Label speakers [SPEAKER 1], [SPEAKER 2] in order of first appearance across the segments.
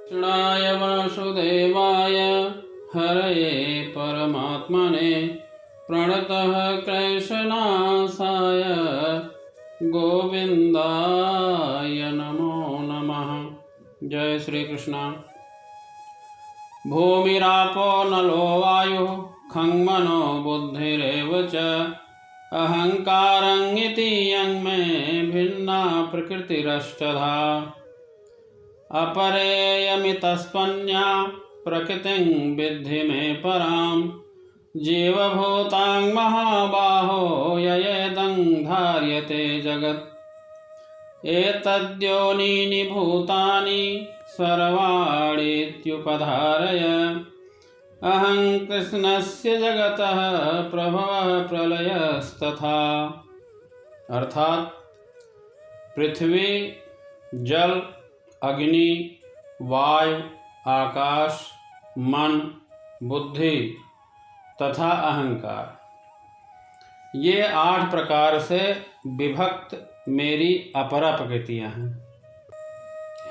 [SPEAKER 1] कृष्णाय वासुदेवाय हरये परमात्मने प्रणतः क्लेशनाशाय गोविंदाय नमो नमः। जय श्री कृष्ण। भूमिरापो नलो वायुः खं मनो बुद्धिरेव च अहंकारं इति यन्मे भिन्ना प्रकृतिरष्टधा अपरेयमितस्त्वन्या प्रकृतिं विद्धि मे परां जीवभूतां महाबाहो ययेदं धार्यते जगत् एतद्योनीनि भूतानि सर्वाणीत्युपधारय अहं कृष्णस्य जगतः प्रभवः प्रलयस्तथा। अर्थात पृथ्वी, जल, अग्नि, वायु, आकाश, मन, बुद्धि तथा अहंकार, ये 8 प्रकार से विभक्त मेरी अपरा प्रकृतियां हैं।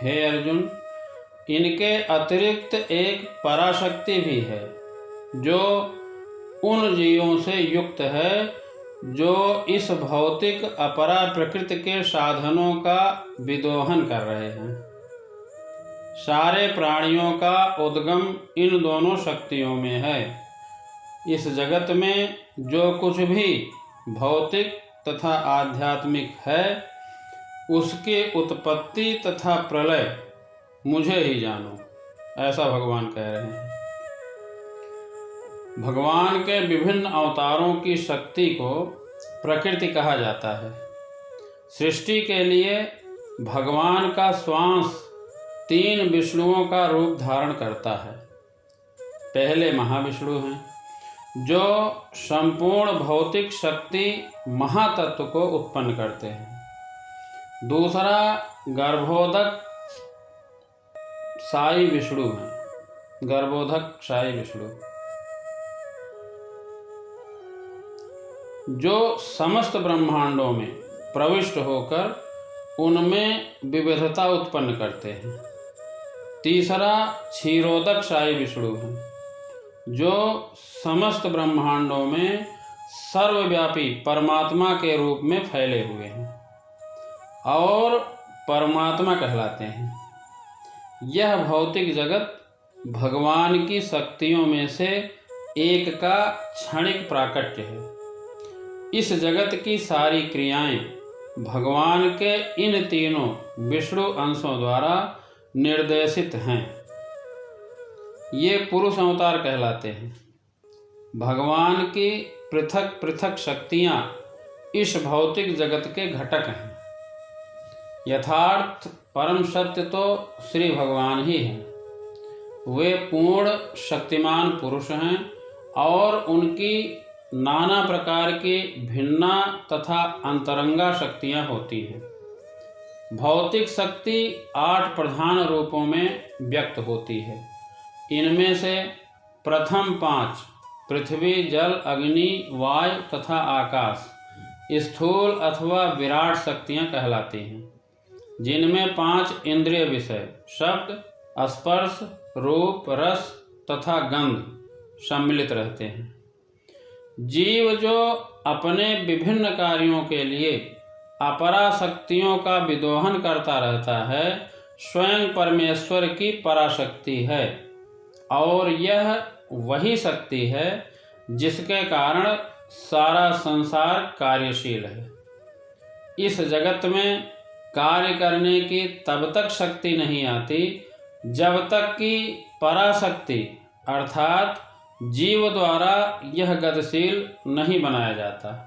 [SPEAKER 1] हे अर्जुन, इनके अतिरिक्त एक पराशक्ति भी है जो उन जीवों से युक्त है जो इस भौतिक अपरा प्रकृति के साधनों का विदोहन कर रहे हैं। सारे प्राणियों का उद्गम इन दोनों शक्तियों में है। इस जगत में जो कुछ भी भौतिक तथा आध्यात्मिक है उसकी उत्पत्ति तथा प्रलय मुझे ही जानो, ऐसा भगवान कह रहे हैं। भगवान के विभिन्न अवतारों की शक्ति को प्रकृति कहा जाता है। सृष्टि के लिए भगवान का श्वास 3 विष्णुओं का रूप धारण करता है। पहले महाविष्णु हैं जो संपूर्ण भौतिक शक्ति महातत्व को उत्पन्न करते हैं। दूसरा गर्भोदक साई विष्णु हैं, गर्भोदक साई विष्णु जो समस्त ब्रह्मांडों में प्रविष्ट होकर उनमें विविधता उत्पन्न करते हैं। तीसरा क्षीरोदक साई विष्णु हैं जो समस्त ब्रह्मांडों में सर्वव्यापी परमात्मा के रूप में फैले हुए हैं और परमात्मा कहलाते हैं। यह भौतिक जगत भगवान की शक्तियों में से एक का क्षणिक प्राकट्य है। इस जगत की सारी क्रियाएं भगवान के इन तीनों विष्णु अंशों द्वारा निर्देशित हैं। ये पुरुष अवतार कहलाते हैं। भगवान की पृथक पृथक शक्तियां इस भौतिक जगत के घटक हैं। यथार्थ परम सत्य तो श्री भगवान ही हैं। वे पूर्ण शक्तिमान पुरुष हैं और उनकी नाना प्रकार की भिन्ना तथा अंतरंगा शक्तियां होती हैं। भौतिक शक्ति 8 प्रधान रूपों में व्यक्त होती है। इनमें से प्रथम 5 पृथ्वी, जल, अग्नि, वायु तथा आकाश स्थूल अथवा विराट शक्तियां कहलाती हैं, जिनमें 5 इंद्रिय विषय शब्द, स्पर्श, रूप, रस तथा गंध सम्मिलित रहते हैं। जीव जो अपने विभिन्न कार्यों के लिए अपरा शक्तियों का विदोहन करता रहता है, स्वयं परमेश्वर की पराशक्ति है और यह वही शक्ति है जिसके कारण सारा संसार कार्यशील है। इस जगत में कार्य करने की तब तक शक्ति नहीं आती जब तक कि पराशक्ति अर्थात जीव द्वारा यह गतिशील नहीं बनाया जाता।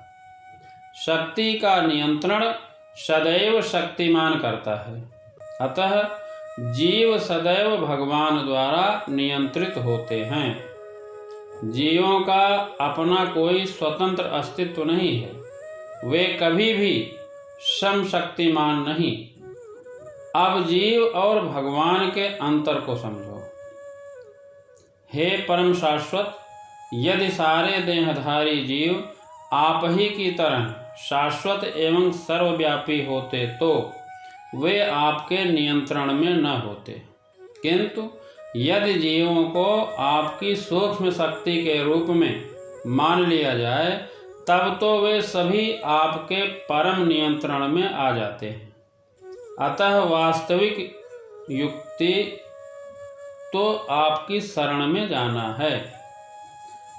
[SPEAKER 1] शक्ति का नियंत्रण सदैव शक्तिमान करता है, अतः जीव सदैव भगवान द्वारा नियंत्रित होते हैं। जीवों का अपना कोई स्वतंत्र अस्तित्व नहीं है। वे कभी भी समशक्तिमान नहीं। अब जीव और भगवान के अंतर को समझो। हे परम शाश्वत, यदि सारे देहधारी जीव आप ही की तरह शाश्वत एवं सर्वव्यापी होते तो वे आपके नियंत्रण में न होते। किंतु यदि जीवों को आपकी सूक्ष्म शक्ति के रूप में मान लिया जाए तब तो वे सभी आपके परम नियंत्रण में आ जाते हैं। अतः वास्तविक युक्ति तो आपकी शरण में जाना है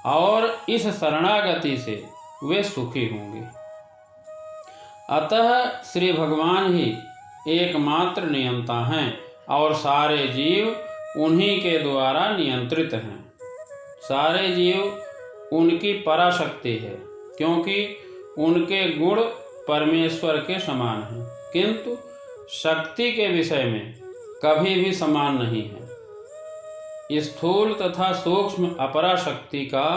[SPEAKER 1] और इस शरणागति से वे सुखी होंगे। अतः श्री भगवान ही एकमात्र नियंता हैं और सारे जीव उन्हीं के द्वारा नियंत्रित हैं। सारे जीव उनकी पराशक्ति है, क्योंकि उनके गुण परमेश्वर के समान हैं, किंतु शक्ति के विषय में कभी भी समान नहीं है। स्थूल तथा सूक्ष्म अपराशक्ति का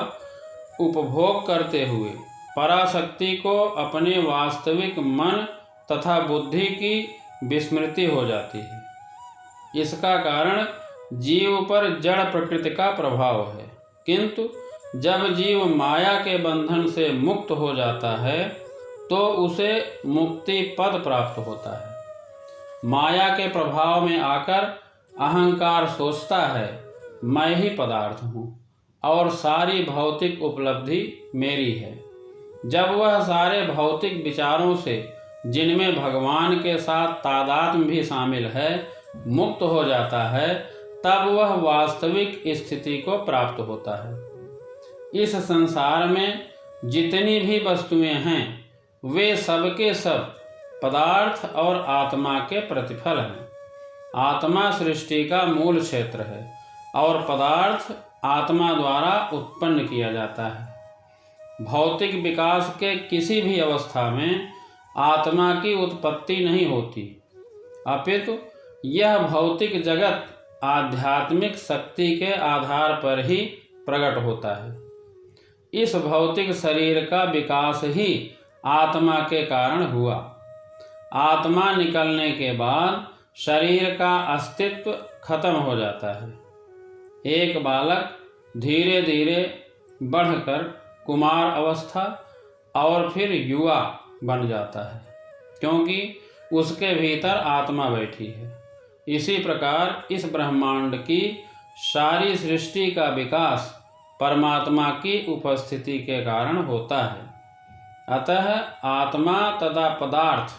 [SPEAKER 1] उपभोग करते हुए पराशक्ति को अपने वास्तविक मन तथा बुद्धि की विस्मृति हो जाती है। इसका कारण जीव पर जड़ प्रकृति का प्रभाव है, किंतु जब जीव माया के बंधन से मुक्त हो जाता है तो उसे मुक्ति पद प्राप्त होता है। माया के प्रभाव में आकर अहंकार सोचता है मैं ही पदार्थ हूँ और सारी भौतिक उपलब्धि मेरी है। जब वह सारे भौतिक विचारों से, जिनमें भगवान के साथ तादात्म्य भी शामिल है, मुक्त हो जाता है, तब वह वास्तविक स्थिति को प्राप्त होता है। इस संसार में जितनी भी वस्तुएं हैं वे सबके सब पदार्थ और आत्मा के प्रतिफल हैं। आत्मा सृष्टि का मूल क्षेत्र है और पदार्थ आत्मा द्वारा उत्पन्न किया जाता है। भौतिक विकास के किसी भी अवस्था में आत्मा की उत्पत्ति नहीं होती, अपितु यह भौतिक जगत आध्यात्मिक शक्ति के आधार पर ही प्रकट होता है। इस भौतिक शरीर का विकास ही आत्मा के कारण हुआ। आत्मा निकलने के बाद शरीर का अस्तित्व खत्म हो जाता है। एक बालक धीरे धीरे बढ़कर कुमार अवस्था और फिर युवा बन जाता है, क्योंकि उसके भीतर आत्मा बैठी है। इसी प्रकार इस ब्रह्मांड की सारी सृष्टि का विकास परमात्मा की उपस्थिति के कारण होता है। अतः आत्मा तथा पदार्थ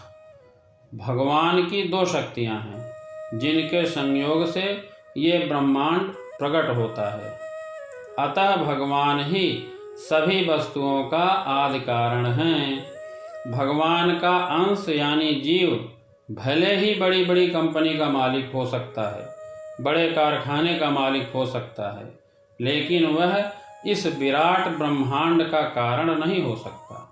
[SPEAKER 1] भगवान की दो शक्तियां हैं, जिनके संयोग से ये ब्रह्मांड प्रकट होता है। अतः भगवान ही सभी वस्तुओं का आदि कारण हैं। भगवान का अंश यानी जीव भले ही बड़ी बड़ी कंपनी का मालिक हो सकता है, बड़े कारखाने का मालिक हो सकता है, लेकिन वह इस विराट ब्रह्मांड का कारण नहीं हो सकता।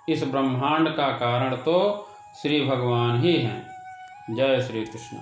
[SPEAKER 1] इस ब्रह्मांड का कारण तो श्री भगवान ही हैं। जय श्री कृष्ण।